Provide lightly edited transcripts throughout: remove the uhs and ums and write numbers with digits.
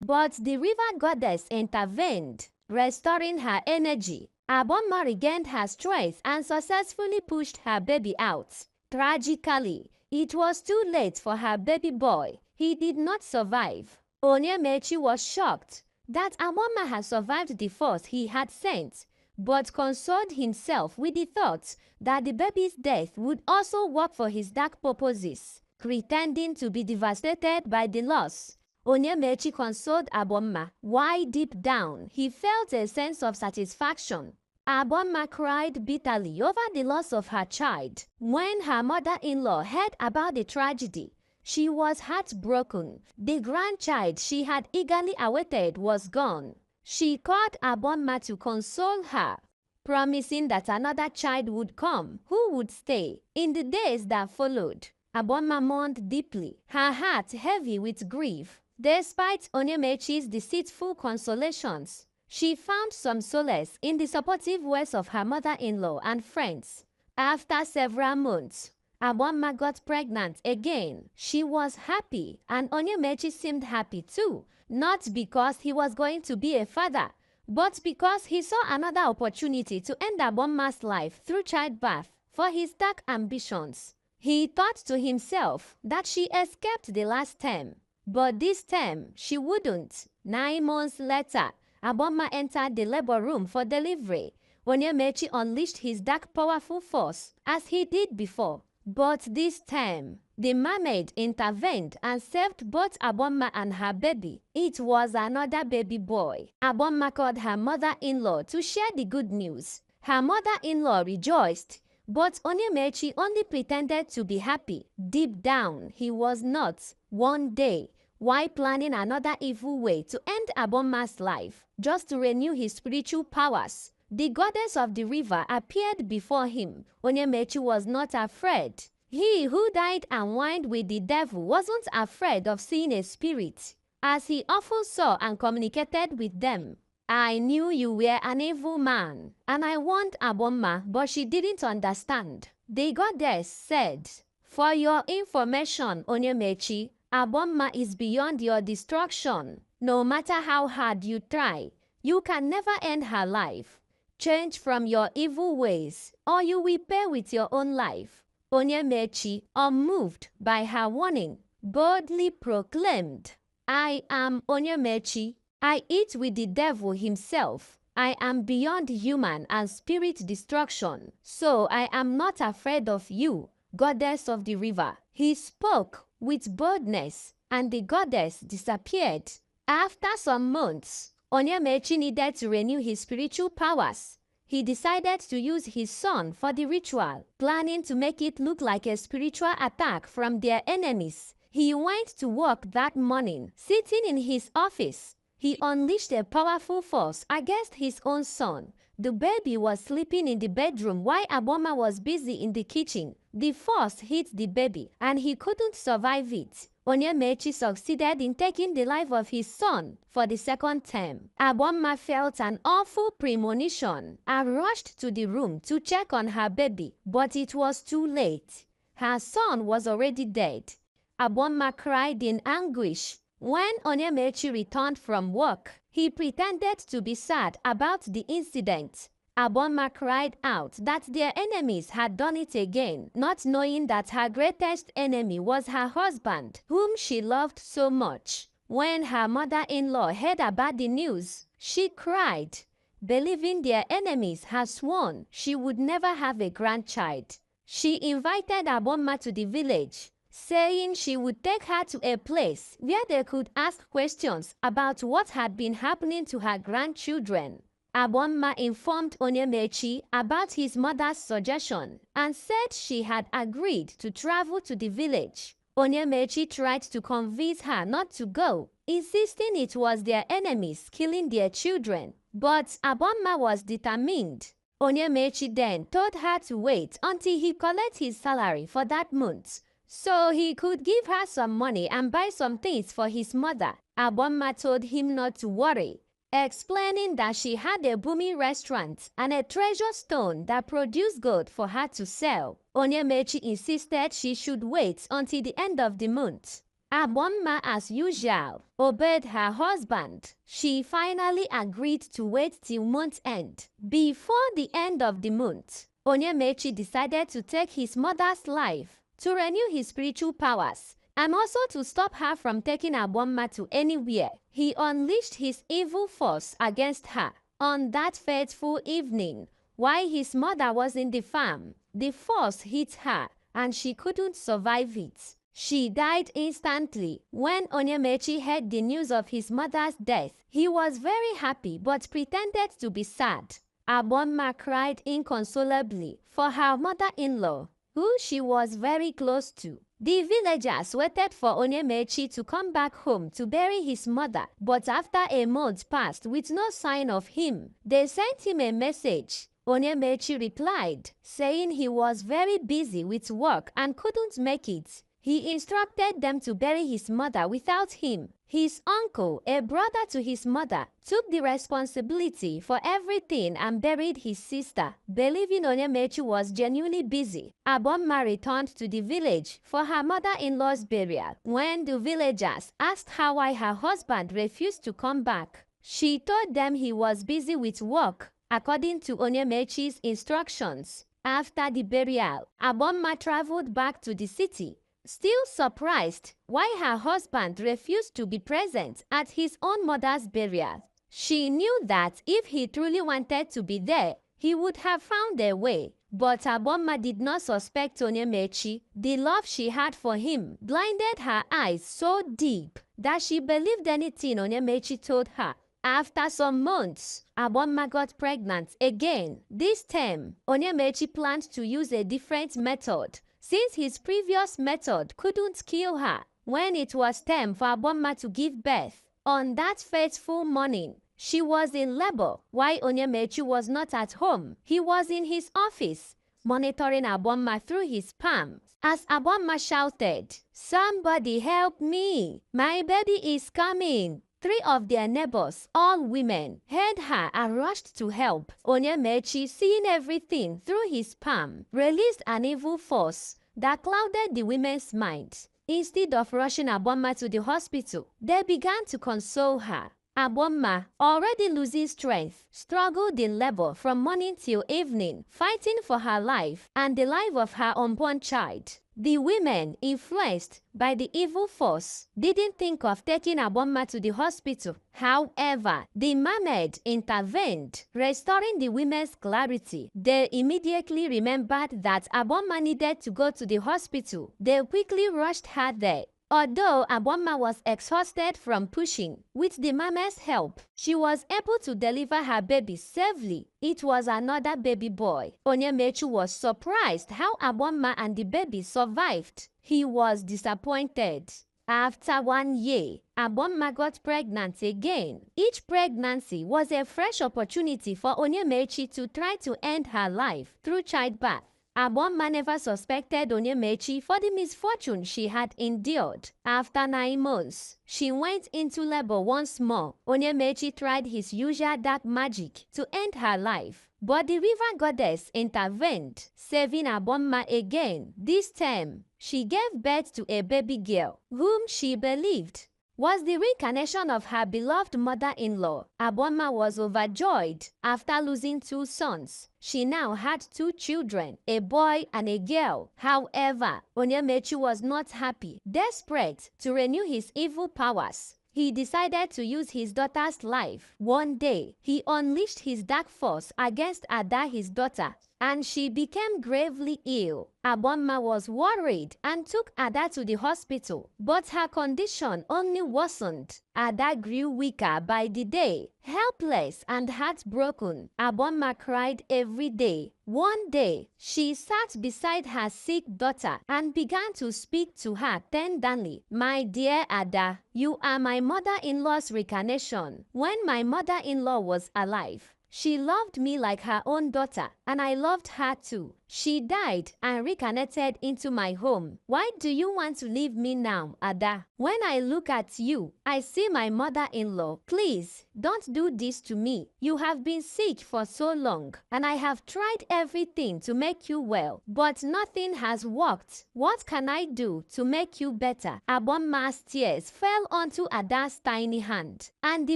But the river goddess intervened, restoring her energy. Agbọmma regained her strength and successfully pushed her baby out. Tragically, it was too late for her baby boy. He did not survive. Onyemaechi was shocked that Agbọmma had survived the force he had sent, but consoled himself with the thought that the baby's death would also work for his dark purposes. Pretending to be devastated by the loss, Onyemaechi consoled Agbọmma, while deep down he felt a sense of satisfaction. Agbọmma cried bitterly over the loss of her child. When her mother-in-law heard about the tragedy, she was heartbroken. The grandchild she had eagerly awaited was gone. She called Agbọmma to console her, promising that another child would come who would stay. In the days that followed, Agbọmma mourned deeply, her heart heavy with grief. Despite Onyemaechi's deceitful consolations, she found some solace in the supportive words of her mother-in-law and friends. After several months, Agbọmma got pregnant again. She was happy, and Onyemaechi seemed happy too, not because he was going to be a father, but because he saw another opportunity to end Agbọmma's life through childbirth for his dark ambitions. He thought to himself that she escaped the last term, but this term she wouldn't. 9 months later, Agbọmma entered the labor room for delivery. Onyemaechi unleashed his dark powerful force as he did before. But this time, the mermaid intervened and saved both Agbọmma and her baby. It was another baby boy. Agbọmma called her mother-in-law to share the good news. Her mother-in-law rejoiced, but Onyemaechi only pretended to be happy. Deep down, he was not. One day, while planning another evil way to end Agbọmma's life, just to renew his spiritual powers, the goddess of the river appeared before him. Onyemaechi was not afraid. He who died and wined with the devil wasn't afraid of seeing a spirit, as he often saw and communicated with them. I knew you were an evil man, and I warned Agbọmma, but she didn't understand. The goddess said, "For your information, Onyemaechi, Agbọmma is beyond your destruction. No matter how hard you try, you can never end her life. Change from your evil ways, or you will pay with your own life." Onyemaechi, unmoved by her warning, boldly proclaimed, "I am Onyemaechi. I eat with the devil himself. I am beyond human and spirit destruction, so I am not afraid of you, goddess of the river." He spoke with boldness, and the goddess disappeared. After some months, Onyemaechi needed to renew his spiritual powers. He decided to use his son for the ritual, planning to make it look like a spiritual attack from their enemies. He went to work that morning. Sitting in his office, he unleashed a powerful force against his own son. The baby was sleeping in the bedroom while Agbọmma was busy in the kitchen. The force hit the baby, and he couldn't survive it. Onyemaechi succeeded in taking the life of his son for the second time. Agbọmma felt an awful premonition and rushed to the room to check on her baby, but it was too late. Her son was already dead. Agbọmma cried in anguish. When Onyemaechi returned from work, he pretended to be sad about the incident. Agbọmma cried out that their enemies had done it again, not knowing that her greatest enemy was her husband, whom she loved so much. When her mother-in-law heard about the news, she cried, believing their enemies had sworn she would never have a grandchild. She invited Agbọmma to the village, saying she would take her to a place where they could ask questions about what had been happening to her grandchildren. Agbọmma informed Onyemaechi about his mother's suggestion and said she had agreed to travel to the village. Onyemaechi tried to convince her not to go, insisting it was their enemies killing their children. But Agbọmma was determined. Onyemaechi then told her to wait until he collected his salary for that month, so he could give her some money and buy some things for his mother. Agbọmma told him not to worry, explaining that she had a booming restaurant and a treasure stone that produced gold for her to sell. Onyemaechi insisted she should wait until the end of the month. Agbọmma, as usual, obeyed her husband. She finally agreed to wait till month end. Before the end of the month, Onyemaechi decided to take his mother's life to renew his spiritual powers and also to stop her from taking Agbọmma to anywhere. He unleashed his evil force against her. On that fateful evening, while his mother was in the farm, the force hit her and she couldn't survive it. She died instantly. When Onyemaechi heard the news of his mother's death, he was very happy but pretended to be sad. Agbọmma cried inconsolably for her mother-in-law, who she was very close to. The villagers waited for Onyemaechi to come back home to bury his mother, but after a month passed with no sign of him, they sent him a message. Onyemaechi replied, saying he was very busy with work and couldn't make it. He instructed them to bury his mother without him. His uncle, a brother to his mother, took the responsibility for everything and buried his sister, believing Onyemaechi was genuinely busy. Agbọmma returned to the village for her mother-in-law's burial. When the villagers asked her why her husband refused to come back, she told them he was busy with work, according to Onyemaechi's instructions. After the burial, Agbọmma traveled back to the city, still surprised why her husband refused to be present at his own mother's burial. She knew that if he truly wanted to be there, he would have found a way. But Agbọmma did not suspect Onyemaechi. The love she had for him blinded her eyes so deep that she believed anything Onyemaechi told her. After some months, Agbọmma got pregnant again. This time, Onyemaechi planned to use a different method, since his previous method couldn't kill her. When it was time for Agbọmma to give birth, on that fateful morning, she was in labor while Onyemaechi was not at home. He was in his office, monitoring Agbọmma through his palm. As Agbọmma shouted, "Somebody help me! My baby is coming!" 3 of their neighbors, all women, heard her and rushed to help. Onyemaechi, seeing everything through his palm, released an evil force that clouded the women's minds. Instead of rushing Agbọmma to the hospital, they began to console her. Agbọmma, already losing strength, struggled in labor from morning till evening, fighting for her life and the life of her unborn child. The women, influenced by the evil force, didn't think of taking Agbọmma to the hospital. However, the mermaid intervened, restoring the women's clarity. They immediately remembered that Agbọmma needed to go to the hospital. They quickly rushed her there. Although Agbọmma was exhausted from pushing, with the mama's help, she was able to deliver her baby safely. It was another baby boy. Onyemaechi was surprised how Agbọmma and the baby survived. He was disappointed. After 1 year, Agbọmma got pregnant again. Each pregnancy was a fresh opportunity for Onyemaechi to try to end her life through childbirth. Agbọmma never suspected Onyemaechi for the misfortune she had endured. After 9 months, she went into labor once more. Onyemaechi tried his usual dark magic to end her life, but the river goddess intervened, saving Agbọmma again. This time, she gave birth to a baby girl, whom she believed was the reincarnation of her beloved mother-in-law. Agbọmma was overjoyed after losing 2 sons. She now had 2 children, a boy and a girl. However, Onyemaechi was not happy. Desperate to renew his evil powers, he decided to use his daughter's life. One day, he unleashed his dark force against Ada, his daughter, and she became gravely ill. Agbọmma was worried and took Ada to the hospital, but her condition only worsened. Ada grew weaker by the day, helpless and heartbroken. Agbọmma cried every day. One day, she sat beside her sick daughter and began to speak to her tenderly. "My dear Ada, you are my mother-in-law's reincarnation. When my mother-in-law was alive, She loved me like her own daughter, and I loved her too. She died and reconnected into my home. Why do you want to leave me now, Ada? When I look at you, I see my mother-in-law. Please, don't do this to me. You have been sick for so long, and I have tried everything to make you well, but nothing has worked. What can I do to make you better? Agbọmma's tears fell onto Ada's tiny hand, and the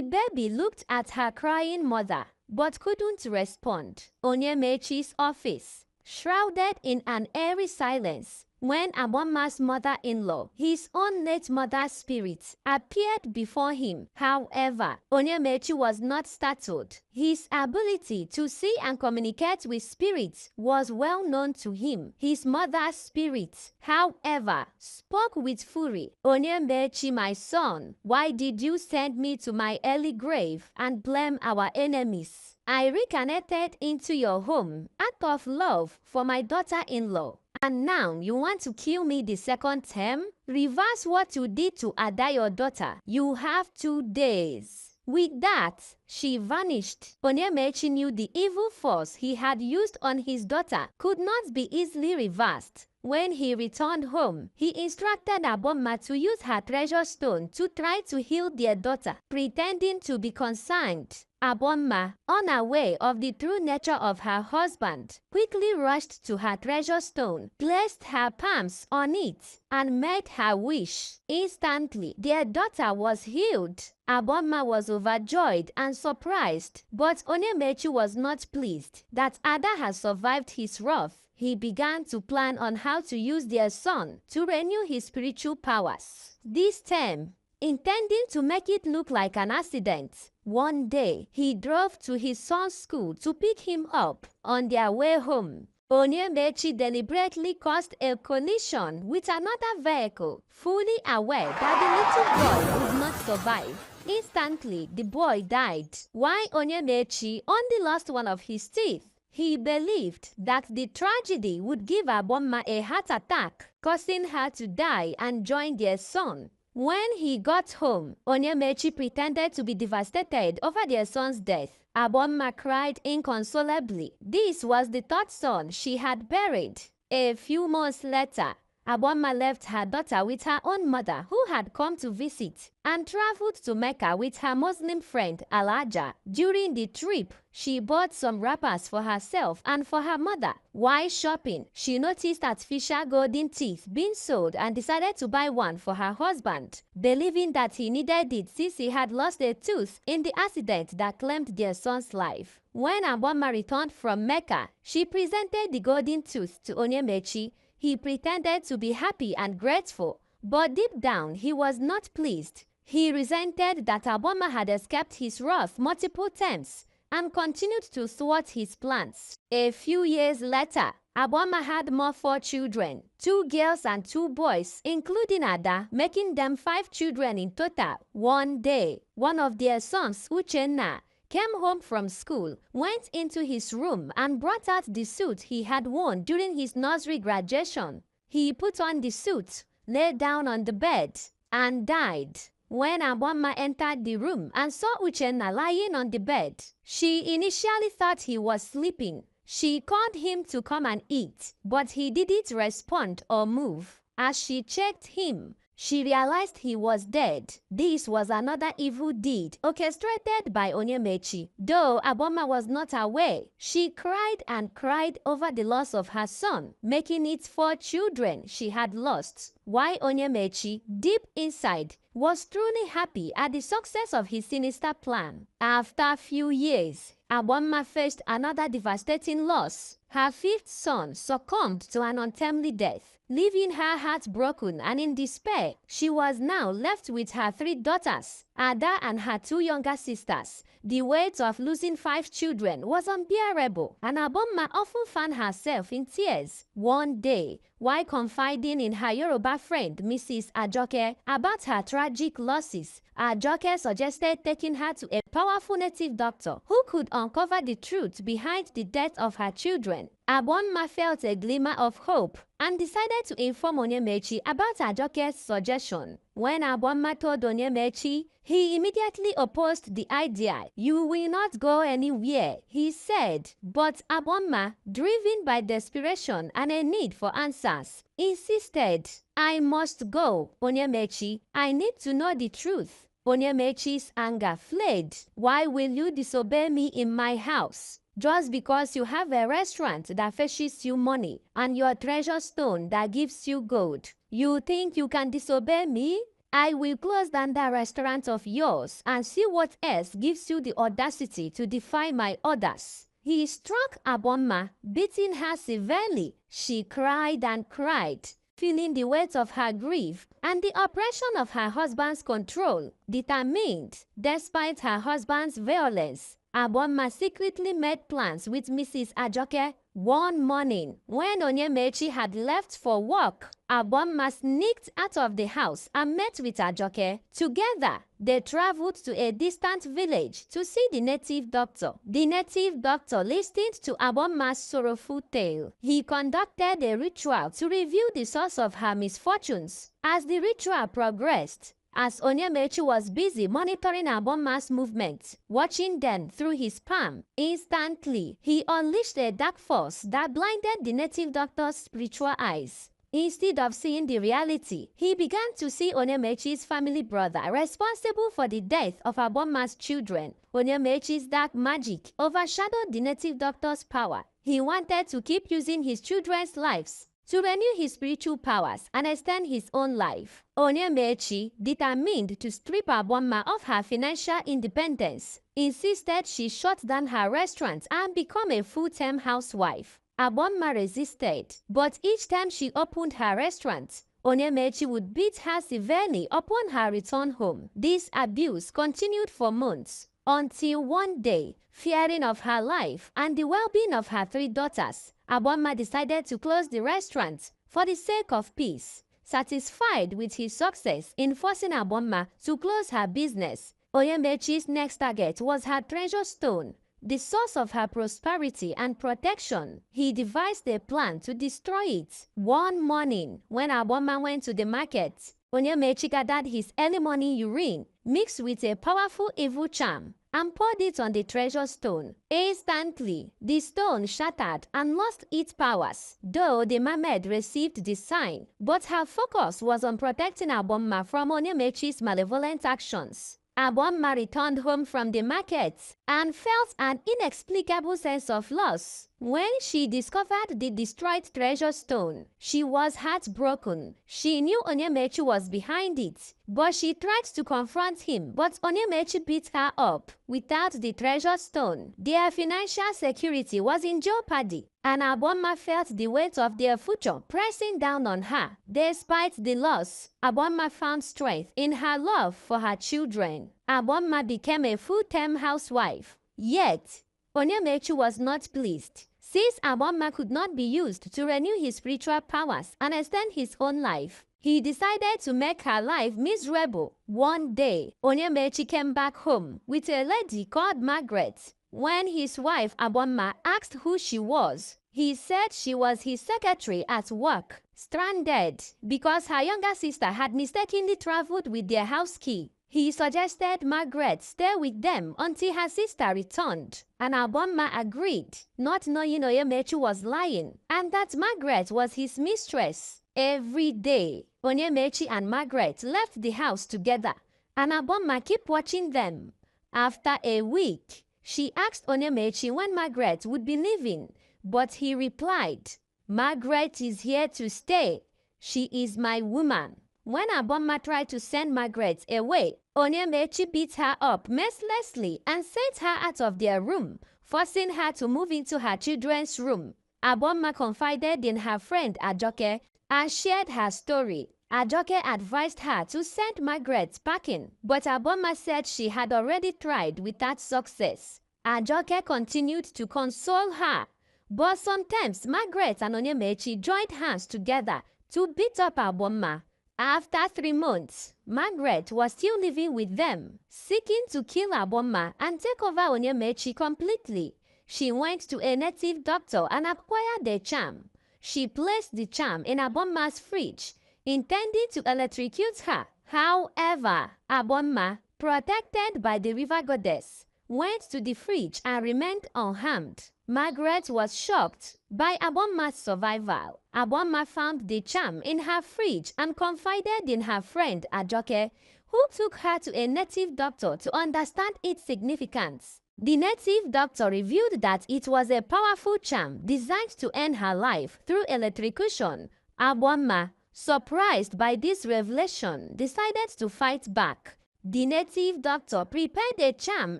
baby looked at her crying mother, but couldn't respond. Onyemaechi's office, shrouded in an eerie silence, when Agbọmma's mother-in-law, his own late mother's spirit, appeared before him. However, Onyemaechi was not startled. His ability to see and communicate with spirits was well known to him. His mother's spirit, however, spoke with fury. Onyemaechi, my son, why did you send me to my early grave and blame our enemies? I reconnected into your home out of love for my daughter-in-law. And now you want to kill me the second time? Reverse what you did to Ada, your daughter. You have 2 days. With that, she vanished. Onyemaechi knew the evil force he had used on his daughter could not be easily reversed. When he returned home, he instructed Agbọmma to use her treasure stone to try to heal their daughter, pretending to be concerned. Agbọmma, unaware of the true nature of her husband, quickly rushed to her treasure stone, placed her palms on it, and made her wish. Instantly, their daughter was healed. Agbọmma was overjoyed and surprised, but Onyemaechi was not pleased that Ada had survived his wrath. He began to plan on how to use their son to renew his spiritual powers. This time, intending to make it look like an accident, one day he drove to his son's school to pick him up. On their way home, Onyemaechi deliberately caused a collision with another vehicle, fully aware that the little boy would not survive. Instantly, the boy died. While Onyemaechi only lost one of his teeth, he believed that the tragedy would give Agbọmma a heart attack, causing her to die and join their son. When he got home, Onyemaechi pretended to be devastated over their son's death. Agbọmma cried inconsolably. This was the third son she had buried. A few months later, Agbọmma left her daughter with her own mother, who had come to visit, and traveled to Mecca with her Muslim friend Alhaja. During the trip, she bought some wrappers for herself and for her mother. While shopping, she noticed artificial golden teeth being sold and decided to buy one for her husband, believing that he needed it since he had lost a tooth in the accident that claimed their son's life. When Agbọmma returned from Mecca, she presented the golden tooth to Onyemaechi. He pretended to be happy and grateful, but deep down he was not pleased. He resented that Agbọmma had escaped his wrath multiple times and continued to thwart his plans. A few years later, Agbọmma had more 4 children, 2 girls and 2 boys, including Ada, making them 5 children in total. One day, one of their sons, Uchenna, came home from school, went into his room and brought out the suit he had worn during his nursery graduation. He put on the suit, lay down on the bed, and died. When Agbọmma entered the room and saw Uchenna lying on the bed, she initially thought he was sleeping. She called him to come and eat, but he didn't respond or move. As she checked him, she realized he was dead. This was another evil deed orchestrated by Onyemaechi. Though Agbọmma was not aware, she cried and cried over the loss of her son, making it 4 children she had lost. While Onyemaechi, deep inside, was truly happy at the success of his sinister plan. After a few years, Agbọmma faced another devastating loss. Her 5th son succumbed to an untimely death, leaving her heartbroken and in despair. She was now left with her 3 daughters, Ada and her 2 younger sisters. The weight of losing 5 children was unbearable, and Agbọmma often found herself in tears. One day, while confiding in her Yoruba friend Mrs. Ajoke about her tragic losses, Ajoke suggested taking her to a powerful native doctor who could uncover the truth behind the death of her children. Agbọmma felt a glimmer of hope and decided to inform Onyemaechi about Ajoke's suggestion. When Agbọmma told Onyemaechi, he immediately opposed the idea. "You will not go anywhere," he said. But Agbọmma, driven by desperation and a need for answers, insisted. "I must go, Onyemaechi. I need to know the truth." Onyemaechi's anger fled. "Why will you disobey me in my house? Just because you have a restaurant that fetches you money and your treasure stone that gives you gold, you think you can disobey me? I will close down that restaurant of yours and see what else gives you the audacity to defy my orders." He struck Agbọmma, beating her severely. She cried and cried, feeling the weight of her grief and the oppression of her husband's control. Determined, despite her husband's violence, Agbọmma secretly made plans with Mrs. Ajoke. One morning, when Onyemaechi had left for work, Agbọmma sneaked out of the house and met with Ajoke. Together, they traveled to a distant village to see the native doctor. The native doctor listened to Agbọmma's sorrowful tale. He conducted a ritual to reveal the source of her misfortunes. As the ritual progressed, as Onyemaechi was busy monitoring Agbọmma's movements, watching them through his palm, instantly, he unleashed a dark force that blinded the native doctor's spiritual eyes. Instead of seeing the reality, he began to see Onyemaechi's family brother responsible for the death of Agbọmma's children. Onyemaechi's dark magic overshadowed the native doctor's power. He wanted to keep using his children's lives to renew his spiritual powers and extend his own life. Onyemaechi, determined to strip Agbọmma of her financial independence, insisted she shut down her restaurant and become a full-time housewife. Agbọmma resisted, but each time she opened her restaurant, Onyemaechi would beat her severely upon her return home. This abuse continued for months, until one day, fearing of her life and the well-being of her 3 daughters, Agbọmma decided to close the restaurant for the sake of peace. Satisfied with his success in forcing Agbọmma to close her business, Onyemaechi's next target was her treasure stone, the source of her prosperity and protection. He devised a plan to destroy it. One morning, when Agbọmma went to the market, Onyemaechi gathered his early morning urine, mixed with a powerful evil charm, and poured it on the treasure stone. Instantly, the stone shattered and lost its powers. Though the mermaid received the sign, but her focus was on protecting Agbọmma from Onyemaechi's malevolent actions. Agbọmma returned home from the market and felt an inexplicable sense of loss. When she discovered the destroyed treasure stone, she was heartbroken. She knew Onyemaechi was behind it, but she tried to confront him. But Onyemaechi beat her up. Without the treasure stone, their financial security was in jeopardy, and Agbọmma felt the weight of their future pressing down on her. Despite the loss, Agbọmma found strength in her love for her children. Agbọmma became a full-time housewife. Yet, Onyemaechi was not pleased. Since Agbọmma could not be used to renew his spiritual powers and extend his own life, he decided to make her life miserable. One day, Onyemaechi came back home with a lady called Margaret. When his wife Agbọmma asked who she was, he said she was his secretary at work, stranded because her younger sister had mistakenly traveled with their house key. He suggested Margaret stay with them until her sister returned, and Agbọmma agreed, not knowing Onyemaechi was lying and that Margaret was his mistress. Every day, Onyemaechi and Margaret left the house together, and Agbọmma kept watching them. After a week, she asked Onyemaechi when Margaret would be leaving, but he replied, "Margaret is here to stay. She is my woman." When Agbọmma tried to send Margaret away, Onyemaechi beat her up mercilessly and sent her out of their room, forcing her to move into her children's room. Agbọmma confided in her friend Ajoke and shared her story. Ajoke advised her to send Margaret packing, but Agbọmma said she had already tried without success. Ajoke continued to console her, but sometimes Margaret and Onyemaechi joined hands together to beat up Agbọmma. After 3 months, Margaret was still living with them, seeking to kill Agbọmma and take over Onyemaechi completely. She went to a native doctor and acquired the charm. She placed the charm in Agbọmma's fridge, intending to electrocute her. However, Agbọmma, protected by the river goddess, went to the fridge and remained unharmed. Margaret was shocked by Agbọmma's survival. Agbọmma found the charm in her fridge and confided in her friend Ajoke, who took her to a native doctor to understand its significance. The native doctor revealed that it was a powerful charm designed to end her life through electrocution. Agbọmma, surprised by this revelation, decided to fight back. The native doctor prepared a charm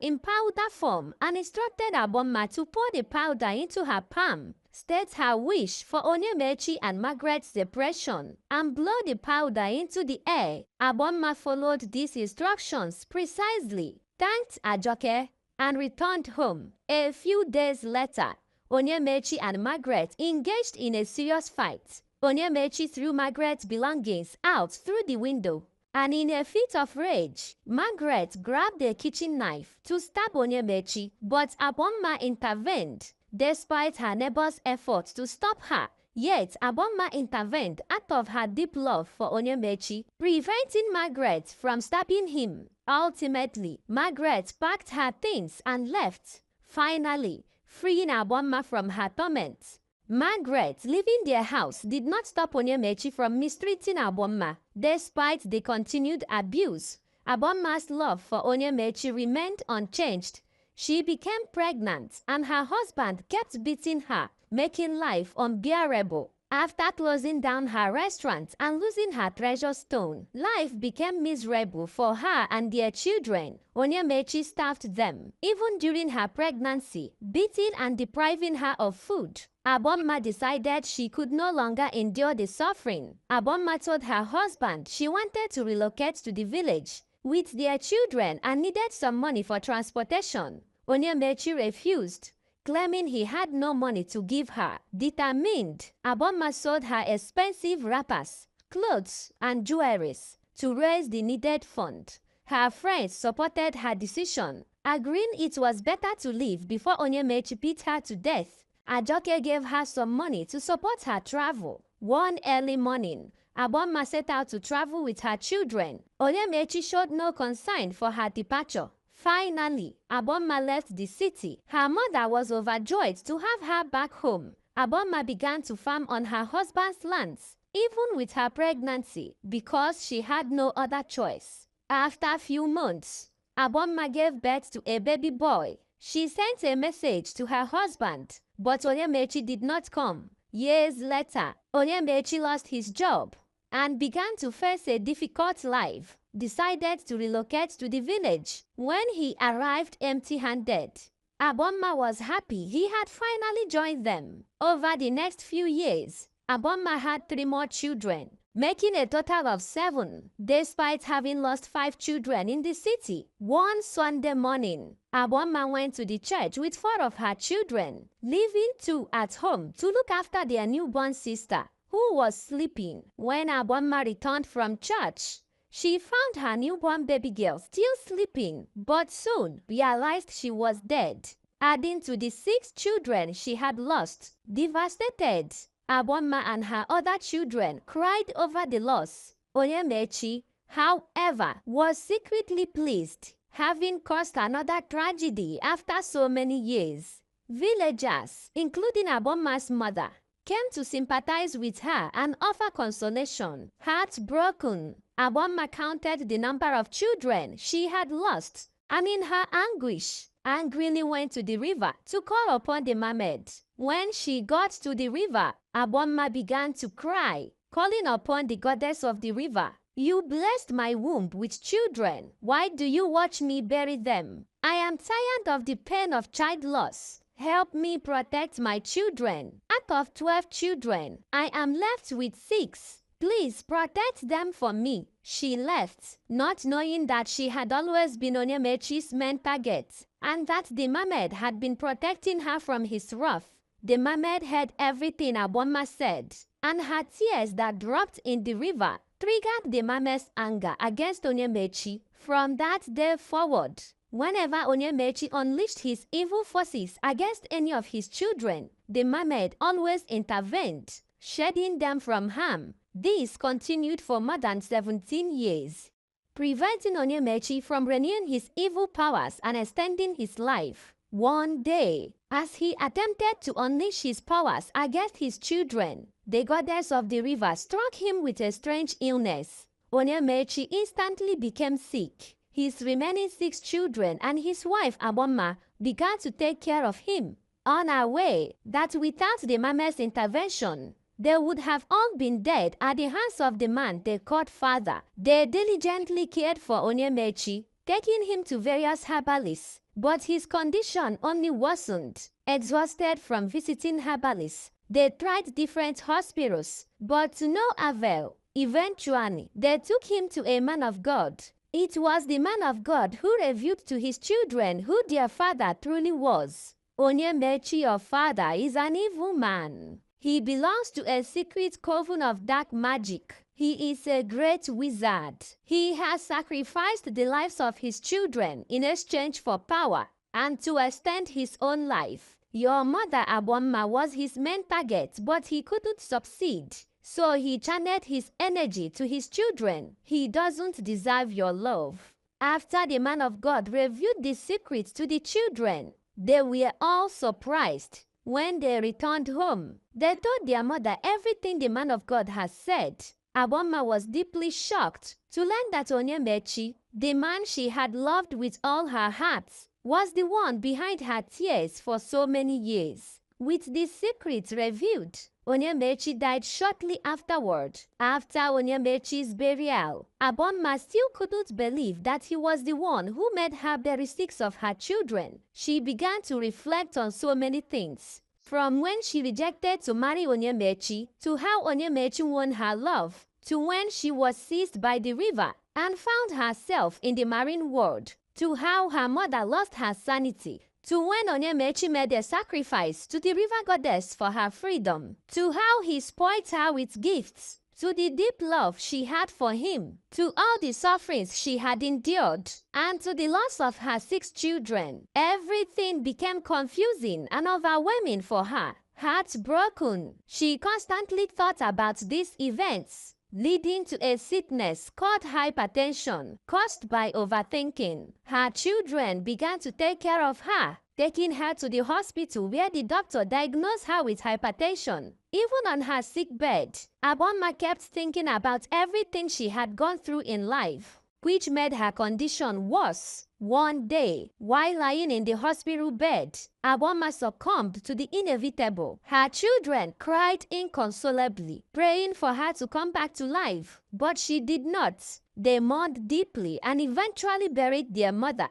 in powder form and instructed Agbọmma to pour the powder into her palm, state her wish for Onyemaechi and Margaret's separation, and blow the powder into the air. Agbọmma followed these instructions precisely, thanked Ajoke, and returned home. A few days later, Onyemaechi and Margaret engaged in a serious fight. Onyemaechi threw Margaret's belongings out through the window, and in a fit of rage, Margaret grabbed a kitchen knife to stab Onyemaechi, but Agbọmma intervened. Despite her neighbor's efforts to stop her, yet Agbọmma intervened out of her deep love for Onyemaechi, preventing Margaret from stabbing him. Ultimately, Margaret packed her things and left, finally freeing Agbọmma from her torment. Margaret leaving their house did not stop Onyemaechi from mistreating Agbọmma. Despite the continued abuse, Agbọmma's love for Onyemaechi remained unchanged. She became pregnant and her husband kept beating her, making life unbearable. After closing down her restaurant and losing her treasure stone, life became miserable for her and their children. Onyemaechi starved them, even during her pregnancy, beating and depriving her of food. Agbọmma decided she could no longer endure the suffering. Agbọmma told her husband she wanted to relocate to the village with their children and needed some money for transportation. Onyemaechi refused, claiming he had no money to give her. Determined, Agbọmma sold her expensive wrappers, clothes, and jewelries to raise the needed fund. Her friends supported her decision, agreeing it was better to leave before Onyemaechi beat her to death. Ajoke gave her some money to support her travel. One early morning, Agbọmma set out to travel with her children. Onyemaechi showed no concern for her departure. Finally, Agbọmma left the city. Her mother was overjoyed to have her back home. Agbọmma began to farm on her husband's lands, even with her pregnancy, because she had no other choice. After a few months, Agbọmma gave birth to a baby boy. She sent a message to her husband, but Onyemaechi did not come. Years later, Onyemaechi lost his job and began to face a difficult life. Decided to relocate to the village. When he arrived empty-handed, Agbọmma was happy he had finally joined them. Over the next few years, Agbọmma had 3 more children, making a total of 7, despite having lost 5 children in the city. One Sunday morning, Agbọmma went to the church with 4 of her children, leaving 2 at home to look after their newborn sister, who was sleeping. When Agbọmma returned from church, she found her newborn baby girl still sleeping, but soon realized she was dead. Adding to the 6 children she had lost, devastated, Agbọmma and her other children cried over the loss. Onyemaechi, however, was secretly pleased, having caused another tragedy after so many years. Villagers, including Agbọmma's mother, came to sympathize with her and offer consolation. Heartbroken, Agbọmma counted the number of children she had lost, and in her anguish, angrily went to the river to call upon the mermaid. When she got to the river, Agbọmma began to cry, calling upon the goddess of the river. "You blessed my womb with children. Why do you watch me bury them? I am tired of the pain of child loss. Help me protect my children. Out of 12 children, I am left with 6. Please protect them for me." She left, not knowing that she had always been Onyemaechi's main target, and that the mermaid had been protecting her from his wrath. The mermaid heard everything Agbọmma said, and her tears that dropped in the river triggered the mermaid's anger against Onyemaechi. From that day forward, Whenever Onyemechi unleashed his evil forces against any of his children, the mermaid always intervened, shielding them from harm. This continued for more than 17 years, preventing Onyemechi from renewing his evil powers and extending his life. One day, as he attempted to unleash his powers against his children, the goddess of the river struck him with a strange illness. Onyemechi instantly became sick. His remaining 6 children and his wife Agbọmma began to take care of him, unaware that without the mama's intervention, they would have all been dead at the hands of the man they called father. They diligently cared for Onyemechi, taking him to various herbalists, but his condition only worsened. Exhausted from visiting herbalists, they tried different hospitals, but to no avail. Eventually, they took him to a man of God. It was the man of God who revealed to his children who their father truly was. Onyemechi, your father, is an evil man. He belongs to a secret coven of dark magic. He is a great wizard. He has sacrificed the lives of his children in exchange for power and to extend his own life. Your mother Agbọmma was his main target, but he couldn't succeed. So he channeled his energy to his children. He doesn't deserve your love. After the man of God revealed the secret to the children, they were all surprised. When they returned home, they told their mother everything the man of God had said. Agbọmma was deeply shocked to learn that Onyemechi, the man she had loved with all her heart, was the one behind her tears for so many years. With this secret revealed, Onyemechi died shortly afterward. After Onyemechi's burial, Agbọmma still couldn't believe that he was the one who made her bury 6 of her children. She began to reflect on so many things, from when she rejected to marry Onyemechi, to how Onyemechi won her love, to when she was seized by the river and found herself in the marine world, to how her mother lost her sanity, to when Onyemechi made a sacrifice to the river goddess for her freedom, to how he spoiled her with gifts, to the deep love she had for him, to all the sufferings she had endured, and to the loss of her 6 children. Everything became confusing and overwhelming for her. Heartbroken, she constantly thought about these events, leading to a sickness called hypertension caused by overthinking. Her children began to take care of her, taking her to the hospital where the doctor diagnosed her with hypertension. Even on her sick bed, Agbọmma kept thinking about everything she had gone through in life, which made her condition worse. One day, while lying in the hospital bed, Agbọmma succumbed to the inevitable. Her children cried inconsolably, praying for her to come back to life, but she did not. They mourned deeply and eventually buried their mother.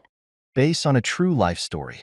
Based on a true life story.